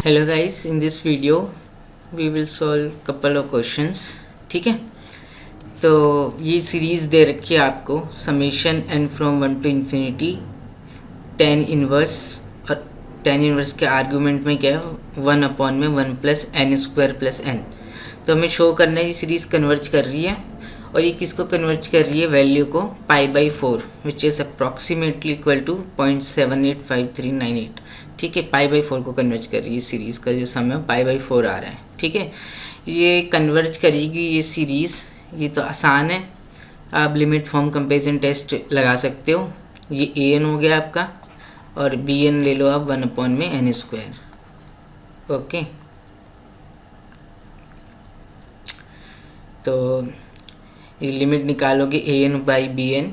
Hello guys, in this video we will solve couple of questions. ठीक है, तो ये सीरीज़ दे रखी है आपको, summation n from 1 to infinity tan inverse. और टेन इनवर्स के आर्गूमेंट में क्या है, 1/में 1 plus n square plus n. तो हमें शो करना है ये सीरीज़ कन्वर्ज कर रही है, और ये किसको कन्वर्ज कर रही है, वैल्यू को π/4 which is approximately equal to 0.785398। ठीक है, π/4 को कन्वर्ज कर रही है सीरीज़ का जो सम है π/4 आ रहा है। ठीक है, ये कन्वर्ज करेगी ये सीरीज़, ये तो आसान है। आप लिमिट फॉर्म कंपेरिजन टेस्ट लगा सकते हो। ये an हो गया आपका, और bn ले लो आप 1/n²। ओके, तो ये लिमिट निकालोगे an/bn,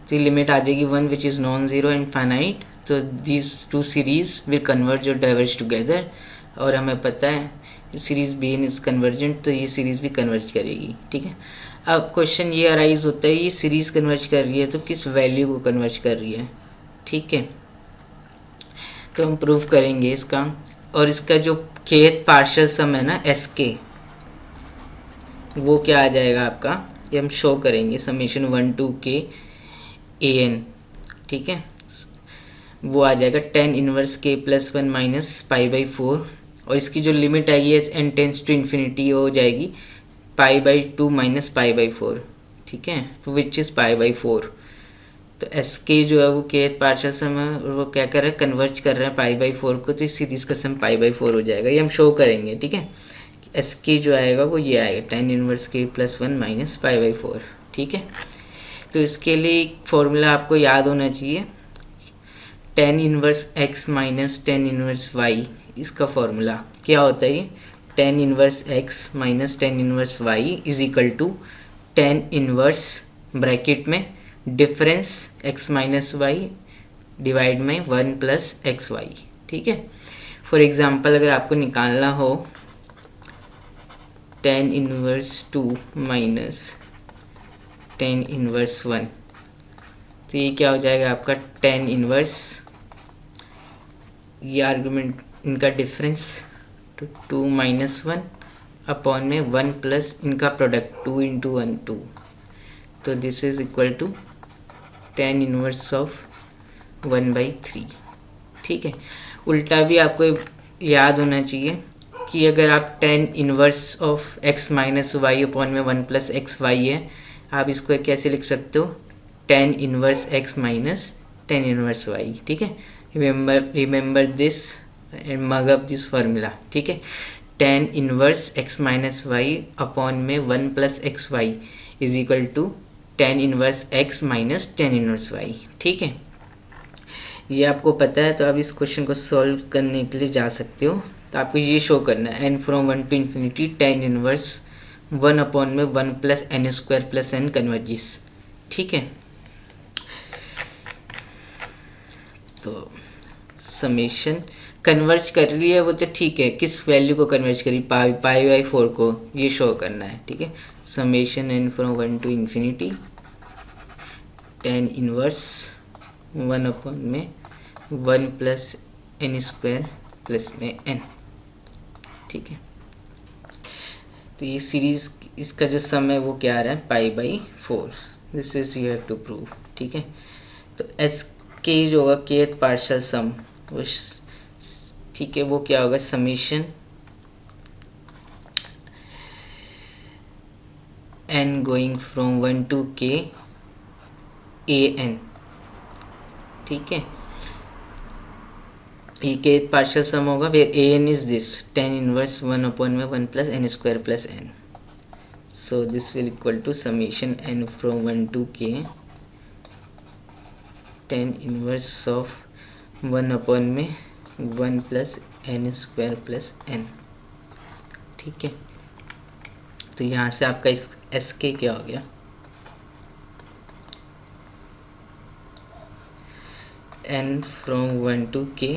तो लिमिट आ जाएगी 1 which is non zero and finite. तो these two series will converge और डाइवर्ज टुगेदर, और हमें पता है सीरीज bn इज़ कन्वर्जेंट, तो ये सीरीज़ भी कन्वर्ज करेगी। ठीक है, अब क्वेश्चन ये अराइज होता है, ये सीरीज़ कन्वर्ज कर रही है तो किस वैल्यू को कन्वर्ज कर रही है। ठीक है, तो हम प्रूव करेंगे इसका, और इसका जो kth पार्शियल सम है ना SK, वो क्या आ जाएगा आपका, ये हम शो करेंगे समेशन 1 to k an। ठीक है, वो आ जाएगा 10 इनवर्स k + 1 माइनस π/4, और इसकी जो लिमिट आएगी n टेंस टू इन्फिनिटी हो जाएगी π/2 माइनस π/4। ठीक है, तो विच इज़ π/4। तो SK जो है वो kth पार्शियल सम है, और वो क्या कर रहा है, कन्वर्ज कर रहा है π/4 को, तो इस सीरीज़ का सम π/4 हो जाएगा। ये हम शो करेंगे। ठीक है, SK जो आएगा वो ये आएगा 10 इनवर्स k + 1 माइनस π/4। ठीक है, तो इसके लिए एक फॉर्मूला आपको याद होना चाहिए, 10 inverse x minus 10 inverse y। इसका फॉर्मूला क्या होता है, 10 inverse x minus 10 inverse y is equal to 10 inverse bracket में difference x minus y divide में 1 प्लस एक्स वाई। ठीक है, फॉर एग्ज़ाम्पल अगर आपको निकालना हो 10 इनवर्स 2 माइनस 10 इनवर्स 1, तो ये क्या हो जाएगा आपका 10 इनवर्स, ये आर्गुमेंट इनका डिफरेंस 2 माइनस 1 अपॉन में 1 प्लस इनका प्रोडक्ट 2 इंटू 1 2, तो this is equal to 10 inverse of 1/3। ठीक है, उल्टा भी आपको याद होना चाहिए कि अगर आप 10 inverse of x minus y upon में 1 प्लस एक्स वाई है, आप इसको कैसे लिख सकते हो, 10 inverse x minus 10 inverse y। ठीक है, remember this and mug up this formula. ठीक है, 10 inverse x minus y upon में 1 plus x y is equal to 10 inverse x minus 10 inverse y। ठीक है, ये आपको पता है, तो आप इस क्वेश्चन को सॉल्व करने के लिए जा सकते हो। तो आपको ये शो करना है, n from 1 to infinity 10 inverse 1/में 1 plus n² plus n converges. ठीक है, तो समेशन कन्वर्ज कर रही है वो तो ठीक है, किस वैल्यू को कन्वर्ज करी, π/4 को, ये शो करना है। ठीक है, summation n from 1 to infinity 10 inverse 1/में 1 प्लस n² प्लस में n। ठीक है, तो ये सीरीज़ इसका जो सम है वो क्या आ रहा है, π/4। This is you have to prove. ठीक है, तो SK जो होगा kth पार्शियल सम, वो ठीक है, वो क्या होगा, summation n going from 1 to k an। ठीक है, ये kth पार्शियल सम होगा, where an is this 10 inverse 1/में 1 plus n² plus n। So this will equal to summation n from 1 to k 10 inverse of 1/में 1 plus n² plus n। ठीक है, तो यहाँ से आपका इस SK क्या हो गया, n from 1 to k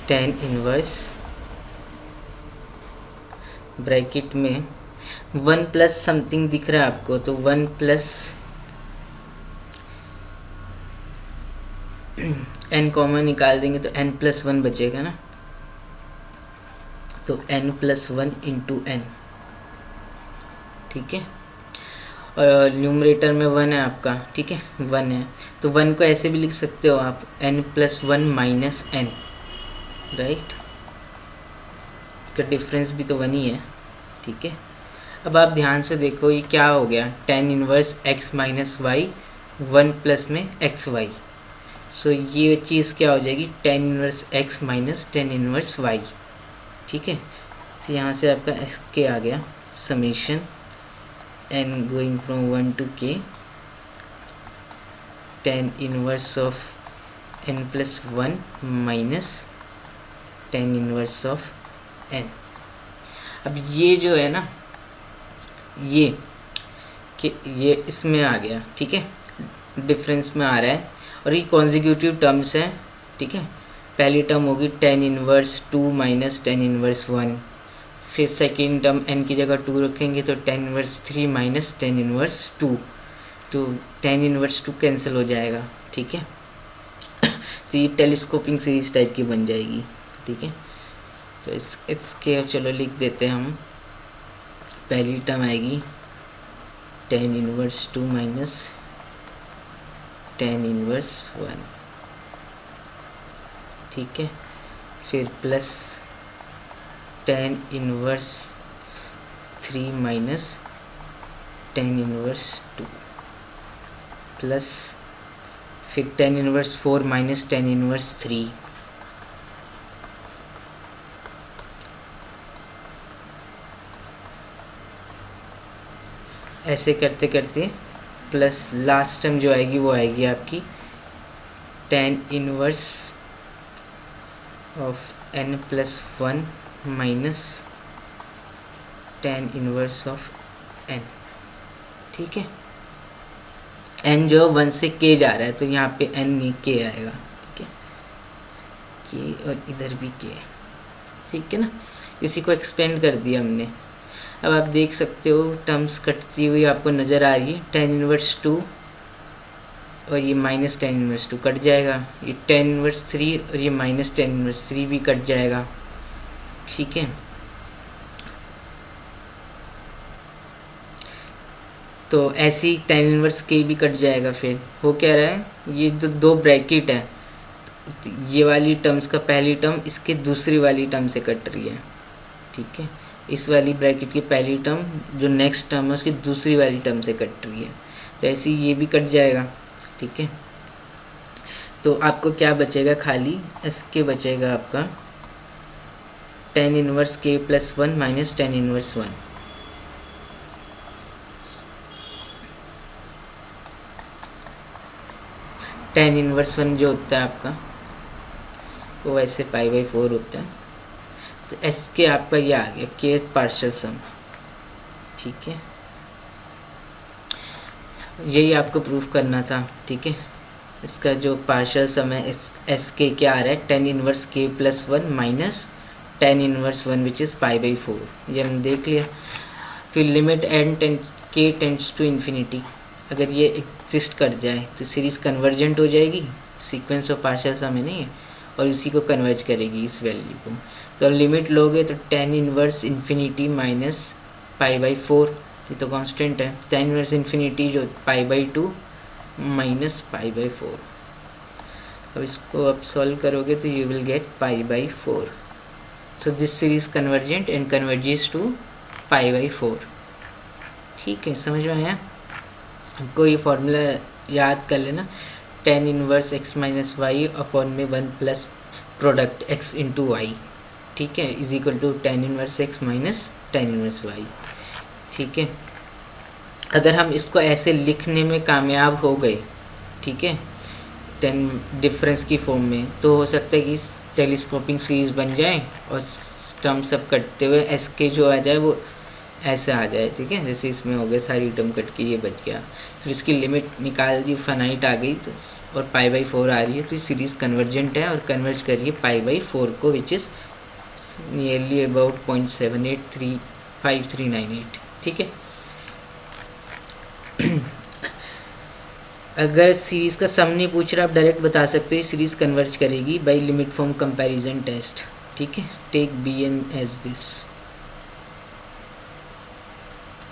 10 inverse bracket में 1 प्लस समथिंग दिख रहा है आपको, तो 1 प्लस n कॉमन निकाल देंगे तो n+1 बचेगा ना, तो n+1 इंटू n, ठीक है। और न्यूमरेटर में 1 है आपका, ठीक है, 1 है, तो 1 को ऐसे भी लिख सकते हो आप n+1 माइनस n, राइट, का डिफरेंस भी तो 1 ही है, ठीक है। अब आप ध्यान से देखो ये क्या हो गया, tan inverse x minus y 1 plus में एक्स वाई, सो ये चीज़ क्या हो जाएगी, tan inverse x minus tan inverse y, ठीक है। तो यहाँ से आपका एस के आ गया, summation n going from 1 to k tan inverse of n+1 minus tan inverse of n। अब ये जो है ना, ये इसमें आ गया, ठीक है, डिफरेंस में आ रहा है, और ये कॉन्जिक्यूटिव टर्म्स है, ठीक है। पहली टर्म होगी tan inverse 2 minus tan inverse 1, फिर सेकेंड टर्म n की जगह 2 रखेंगे तो tan inverse 3 minus tan inverse 2, तो tan इनवर्स 2 कैंसिल हो जाएगा, ठीक है। तो ये टेलीस्कोपिंग सीरीज टाइप की बन जाएगी, ठीक है। तो इसके चलो लिख देते हैं हम, पहली टर्म आएगी tan inverse 2 minus tan inverse 1, ठीक है, फिर plus tan inverse 3 minus tan inverse 2, plus फिर tan inverse 4 minus tan inverse 3, ऐसे करते करते प्लस लास्ट टर्म जो आएगी वो आएगी आपकी tan inverse of n+1 minus tan inverse of n, ठीक है। n जो 1 से k जा रहा है तो यहाँ पे n नहीं k आएगा, ठीक है, k और इधर भी k, ठीक है ना। इसी को एक्सपेंड कर दिया हमने। अब आप देख सकते हो टर्म्स कटती हुई आपको नज़र आ रही है, tan इनवर्स 2 और ये माइनस tan इनवर्स 2 कट जाएगा, ये tan इनवर्स 3 और ये माइनस tan इनवर्स 3 भी कट जाएगा, ठीक है। तो ऐसे ही tan इनवर्स k भी कट जाएगा। फिर हो क्या रहा है, ये जो दो ब्रैकेट है, ये वाली टर्म्स का पहली टर्म इसके दूसरी वाली टर्म से कट रही है, ठीक है। इस वाली ब्रैकेट की पहली टर्म जो नेक्स्ट टर्म है उसकी दूसरी वाली टर्म से कट रही है, तो ऐसे ही ये भी कट जाएगा, ठीक है। तो आपको क्या बचेगा, खाली एस के बचेगा आपका tan inverse k+1 minus tan inverse 1, tan inverse 1 जो होता है आपका वो वैसे π/4 होता है, तो एस के आपका ये आ गया के पार्शियल सम, ठीक है। यही आपको प्रूफ करना था, ठीक है। इसका जो पार्शियल सम है एस के क्या आ रहा है, tan inverse k+1 minus tan inverse 1 which is π/4, ये हमने देख लिया। फिर limit k tends to infinity, अगर ये एग्जिस्ट कर जाए तो सीरीज़ कन्वर्जेंट हो जाएगी, सीक्वेंस ऑफ पार्शियल सम है नहीं है, और इसी को कन्वर्ज करेगी इस वैल्यू को। तो अब लिमिट लोगे तो tan इनवर्स इन्फिनिटी माइनस π/4, ये तो कांस्टेंट है, tan इनवर्स इन्फिनिटी जो π/2 माइनस π/4। अब इसको आप सॉल्व करोगे तो you will get π/4। So this series convergent and converges to π/4, ठीक है। समझ में आया? आपको ये फॉर्मूला याद कर लेना, tan inverse x minus y upon में 1 plus product x into y, ठीक है, is equal to tan inverse x minus tan inverse y, ठीक है। अगर हम इसको ऐसे लिखने में कामयाब हो गए, ठीक है, tan डिफरेंस की फॉर्म में, तो हो सकता है कि टेलीस्कोपिंग सीरीज बन जाए और टर्म सब कटते हुए एस के जो आ जाए वो ऐसे आ जाए, ठीक है, जैसे इसमें हो गया सारी टर्म कट के ये बच गया। फिर इसकी लिमिट निकाल दी, फाइनाइट आ गई, तो और π/4 आ रही है, तो ये सीरीज़ कन्वर्जेंट है और कन्वर्ज करिए π/4 को, विच इज़ नियरली अबाउट 0.785398, ठीक है। अगर सीरीज़ का सम नहीं पूछ रहा आप डायरेक्ट बता सकते हो सीरीज़ कन्वर्ज करेगी by limit form comparison test. ठीक है, take B N as this.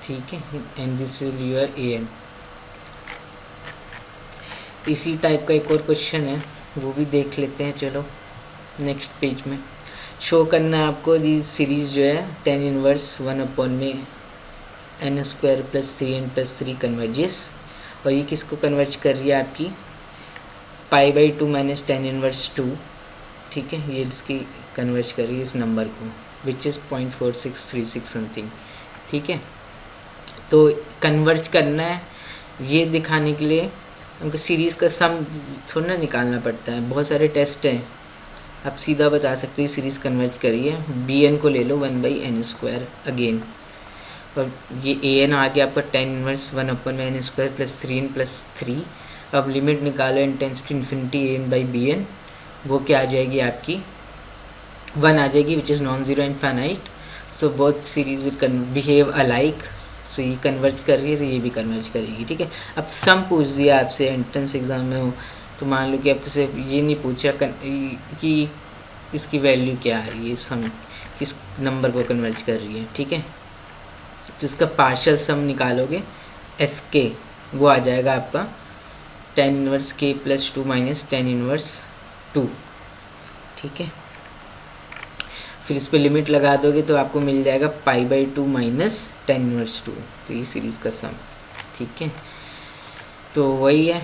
ठीक है, and this will your A N. इसी टाइप का एक और क्वेश्चन है, वो भी देख लेते हैं। चलो नेक्स्ट पेज में शो करना है आपको दी सीरीज़ जो है टेन इनवर्स 1 में N square plus 3n+3 converges. और ये किसको कन्वर्ज कर रही है आपकी π/2 माइनस टेन इनवर्स 2। ठीक है, ये इसकी कन्वर्ज कर रही है इस नंबर को विच इज़ 0.4636 समथिंग। ठीक है, तो कन्वर्ज करना है ये दिखाने के लिए हमको सीरीज़ का सम थोड़ा ना निकालना पड़ता है, बहुत सारे टेस्ट हैं। आप सीधा बता सकते हो सीरीज़ कन्वर्ज करिए। बी एन को ले लो 1/n² अगेन, और ये ए एन आ गया आपका tan inverse 1/n² plus 3n+3। अब लिमिट निकालो n tense to infinity a/b(n), वो क्या आ जाएगी आपकी 1 आ जाएगी which is non zero and finite. So both series will behave alike. So ये कन्वर्ज कर रही है तो ये भी कन्वर्ज करेगी। ठीक है, अब सम पूछ दिया आपसे एंट्रेंस एग्ज़ाम में हो तो मान लो कि आपसे सिर्फ ये नहीं पूछा कि इसकी वैल्यू क्या है, ये सम किस नंबर को कन्वर्ज कर रही है। ठीक है, जिसका पार्शियल सम निकालोगे एस के, वो आ जाएगा आपका टेन इनवर्स के प्लस 2 माइनस टेन इनवर्स 2। ठीक है, फिर इस पे लिमिट लगा दोगे तो आपको मिल जाएगा π/2 माइनस टेन इनवर्स 2। तो ये सीरीज़ का सम। ठीक है, तो वही है,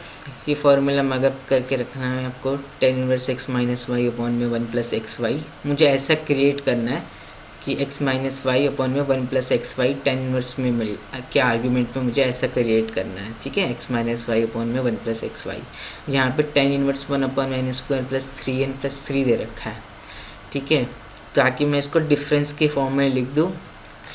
ये फॉर्मूला मगर करके रखना है आपको tan inverse x minus y upon में 1+xy। मुझे ऐसा क्रिएट करना है कि x माइनस वाई अपॉन में 1+xy टेन इनवर्स में मिल के आर्ग्यूमेंट में मुझे ऐसा क्रिएट करना है। ठीक है, x माइनस वाई अपॉन में 1+xy। यहाँ पे tan inverse 1/n² plus 3n+3 दे रखा है। ठीक है, ताकि मैं इसको डिफरेंस के फॉर्म में लिख दूँ,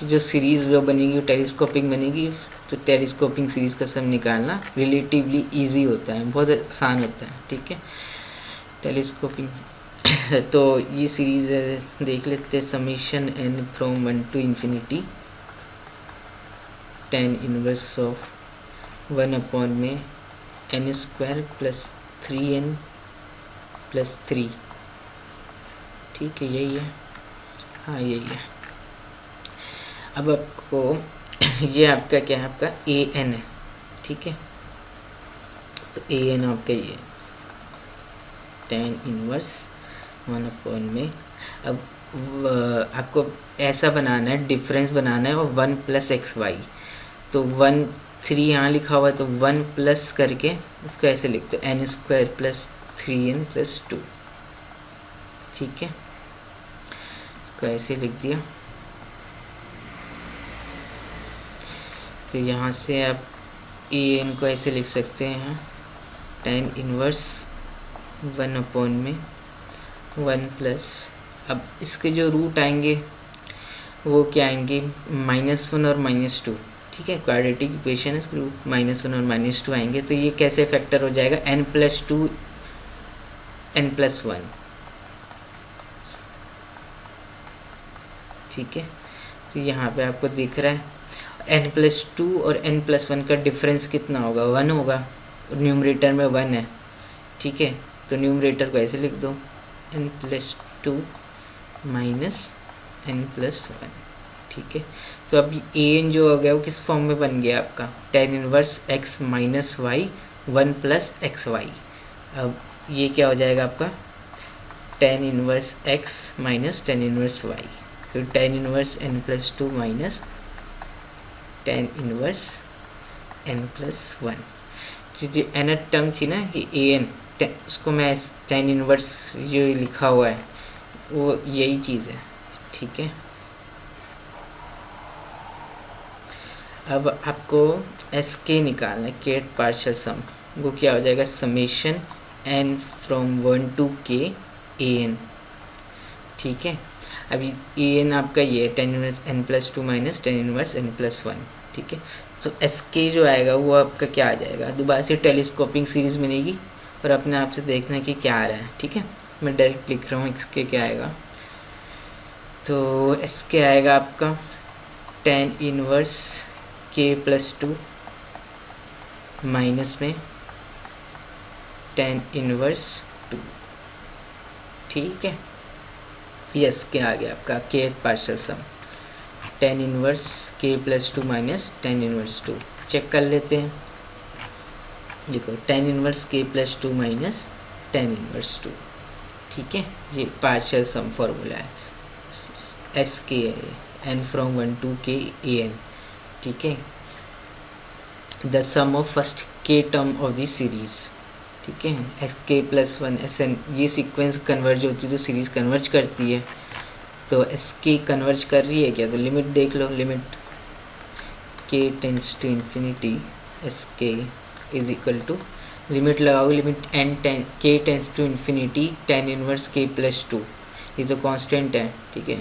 जो सीरीज़ वो बनेगी वो टेलीस्कोपिक बनेगी। तो टेलीस्कोपिक सीरीज़ का सम निकालना रिलेटिवली इजी होता है, बहुत आसान होता है। ठीक है, टेलीस्कोपिक तो ये सीरीज़ देख लेते हैं। Summation n from 1 to infinity tan inverse of 1 में n² प्लस 3n+3। ठीक है, यही है, हाँ यही है। अब आपको ये आपका क्या है, आपका ए एन है। ठीक है, तो ए एन आपका ये टेन इनवर्स 1 में। अब आपको ऐसा बनाना है, डिफरेंस बनाना है और 1+xy। तो 1 3 यहाँ लिखा हुआ है तो 1 प्लस करके इसको ऐसे लिख दो n² प्लस 3n+2। ठीक है, इसको ऐसे लिख दिया। तो यहाँ से आप ए एन को ऐसे लिख सकते हैं टेन इनवर्स 1 में 1 प्लस, अब इसके जो रूट आएंगे वो क्या आएंगे -1 और -2। ठीक है, क्वाड्रेटिक इक्वेशन है, इसके रूट -1 और -2 आएंगे। तो ये कैसे फैक्टर हो जाएगा n+2 n+1। ठीक है, तो यहाँ पे आपको दिख रहा है n+2 और n+1 का डिफरेंस कितना होगा, 1 होगा, और न्यूमरेटर में 1 है। ठीक है, तो न्यूमरेटर को ऐसे लिख दो n+2 माइनस n+1। ठीक है, तो अब ए एन जो हो गया वो किस फॉर्म में बन गया आपका tan inverse x minus y 1+xy। अब ये क्या हो जाएगा आपका tan inverse x minus tan inverse y, फिर tan inverse n+2 minus tan inverse n+1। जो एन टर्म थी ना ये ए एन, उसको मैं टेन इनवर्स जो लिखा हुआ है वो यही चीज़ है। ठीक है, अब आपको एस के निकालना है, केथ पार्शियल सम। वो क्या हो जाएगा summation n from 1 to k a n. ठीक है, अभी ए एन आपका ये tan inverse n+2 minus tan inverse n+1। ठीक है, तो एस के जो आएगा वो आपका क्या आ जाएगा, दोबारा से टेलीस्कोपिक सीरीज़ बनेगी और अपने आप से देखना है कि क्या आ रहा है। ठीक है, मैं डायरेक्ट लिख रहा हूँ एस के क्या आएगा। तो एस के आएगा आपका टेन इनवर्स k+2 माइनस में tan इनवर्स 2। ठीक है, यस के आ गया आपका k partial sum tan inverse k plus 2 minus tan inverse 2। Check कर लेते हैं। देखो tan inverse k plus 2 minus tan inverse 2। ठीक है, ये पार्शियल सम फॉर्मूला है, s k n from 1 to k an। ठीक है, the sum of first k term of the series. ठीक है, एस के प्लस 1 एस एन, ये सीक्वेंस कन्वर्ज होती है तो सीरीज कन्वर्ज करती है। तो एस के कन्वर्ज कर रही है क्या, तो लिमिट देख लो, limit k tends to infinity S K is equal to, limit लगाओगे, limit n k tends to infinity tan inverse k plus 2, ये तो कांस्टेंट है। ठीक है,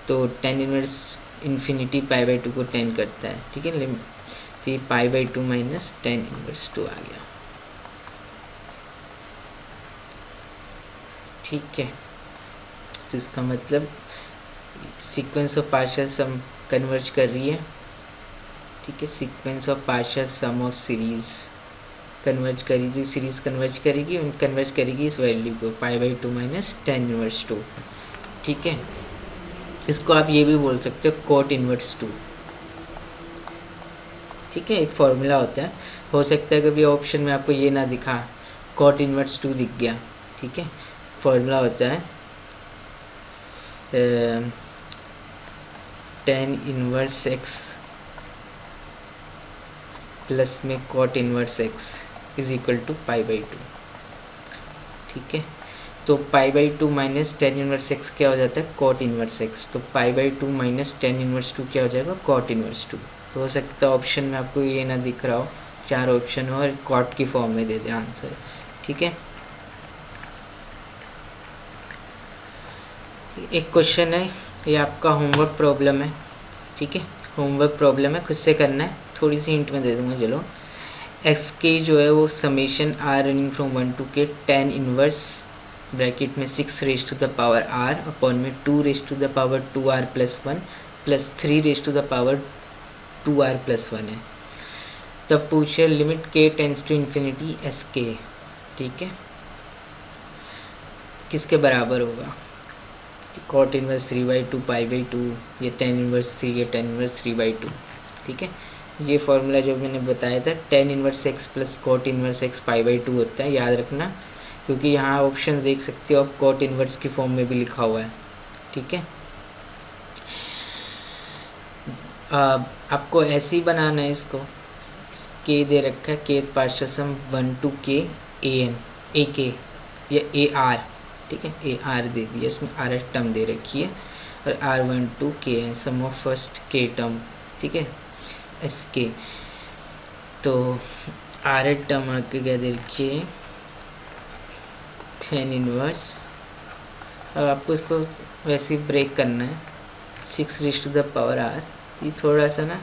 तो tan inverse infinity pi by 2 को 10 करता है। ठीक है, लिमिट तो ये pi by 2 minus tan inverse 2 आ गया। ठीक है, तो इसका मतलब sequence of partial sum converge कर रही है। ठीक है, sequence of partial sum of series converge करेगी, सीरीज कन्वर्ज करेगी और कन्वर्ज करेगी इस वैल्यू को pi by 2 minus tan inverse 2। ठीक है, इसको आप ये भी बोल सकते हो cot इनवर्स 2। ठीक है, एक फॉर्मूला होता है, हो सकता है कभी ऑप्शन में आपको ये ना दिखा, cot इनवर्स 2 दिख गया। ठीक है, फॉर्मूला होता है tan इनवर्स x प्लस में cot inverse x is equal to pi by 2। ठीक है, तो pi by 2 minus tan inverse x क्या हो जाता है, cot इनवर्स x। तो pi by 2 minus tan inverse 2 क्या हो जाएगा, cot इनवर्स 2। तो हो सकता है ऑप्शन में आपको ये ना दिख रहा हो, 4 ऑप्शन हो और cot की फॉर्म में दे दे आंसर। ठीक है, एक क्वेश्चन है, ये आपका होमवर्क प्रॉब्लम है। ठीक है, होमवर्क प्रॉब्लम है, खुद से करना है, थोड़ी सी हिंट में दे दूँगा। चलो, एक्स के जो है वो summation r running from 1 to k tan inverse bracket में 6 raise to the power r upon में 2 raise to the power 2r plus 1 plus 3 raise to the power 2r plus 1 है। तब पूछे limit k tends to infinity S k. ठीक है, किसके बराबर होगा, cot इनवर्स 3/2 पाई बाई 2, ये tan इनवर्स 3, ये tan इनवर्स 3/2। ठीक है, ये फॉर्मूला जो मैंने बताया था tan inverse x plus cot inverse x pi by 2 होता है, याद रखना, क्योंकि यहाँ ऑप्शन देख सकते हो आप, cot इनवर्स की फॉर्म में भी लिखा हुआ है। ठीक है, आपको ऐसे ही बनाना है इसको, k दे रखा है, k partial sum 1 to k an a k या a r। ठीक है, ए आर दे दिया, इसमें आर एच टर्म दे रखी है और r1 to k है सम ऑफ फर्स्ट k टर्म। ठीक है, एस के, तो आर एच टर्म आके क्या दे रखी है, tan इनवर्स। अब आपको इसको वैसे ही ब्रेक करना है, 6 raise to the power r। तो ये थोड़ा सा ना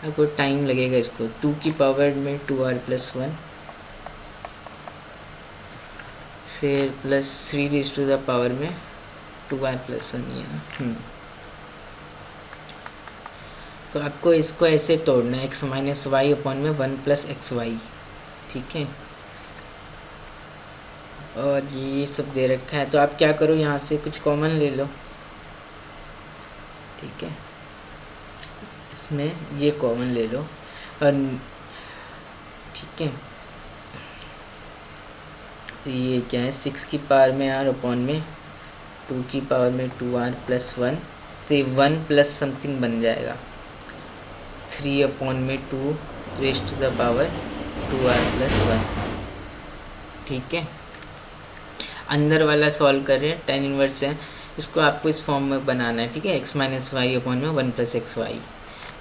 आपको टाइम लगेगा, इसको 2 की पावर में 2r प्लस 1 फिर plus 3 raise to the power में 2r प्लस 1 ही है ना। तो आपको इसको ऐसे तोड़ना है, x माइनस वाई अपॉन में 1 प्लस एक्स वाई। ठीक है, और ये सब दे रखा है, तो आप क्या करो, यहाँ से कुछ कॉमन ले लो। ठीक है, इसमें ये कॉमन ले लो और ठीक है, तो ये क्या है, 6 की पावर में r अपॉन में 2 की पावर में 2r प्लस 1, तो ये 1 प्लस समथिंग बन जाएगा, 3 अपॉन में 2 raise to the power 2r plus 1। ठीक है, अंदर वाला सॉल्व कर रहे हैं, tan इनवर्स है, इसको आपको इस फॉर्म में बनाना है। ठीक है, x माइनस वाई अपॉन में 1 प्लस एक्स वाई,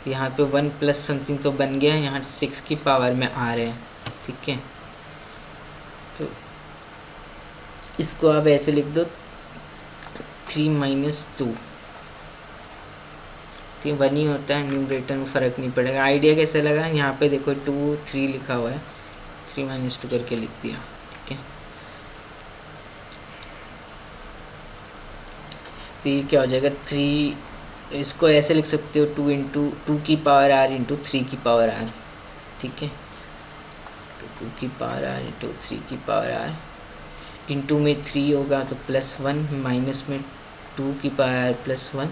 यहाँ पे 1 प्लस समथिंग तो बन गया है, यहाँ 6 की पावर में r है। ठीक है, तो इसको आप ऐसे लिख दो 3 माइनस 2, तो 1 ही होता है, न्यूमरेटर में फ़र्क नहीं पड़ेगा। आइडिया कैसे लगा, यहाँ पे देखो 2 3 लिखा हुआ है, 3 माइनस 2 करके लिख दिया। ठीक है, तो ये क्या हो जाएगा, 3, इसको ऐसे लिख सकते हो 2 इंटू 2 की पावर r इंटू 3 की पावर r। ठीक है, टू की पावर आर इंटू 3 की पावर आर, इंटू में 3 होगा तो +1, माइनस में 2 की पावर आर +1,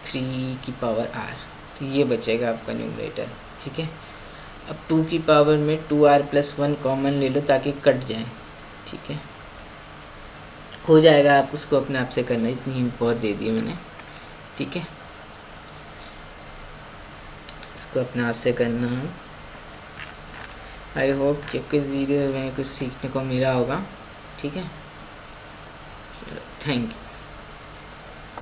3 की पावर आर, तो ये बचेगा आपका न्यूमरेटर। ठीक है, अब 2 की पावर में 2r+1 कॉमन ले लो ताकि कट जाए। ठीक है, हो जाएगा, आप उसको अपने आप से करना, इतनी बहुत दे दी मैंने। ठीक है, इसको अपने आप से करना है। आई होप कि आपको इस वीडियो में कुछ सीखने को मिला होगा। ठीक है, चलो थैंक यू।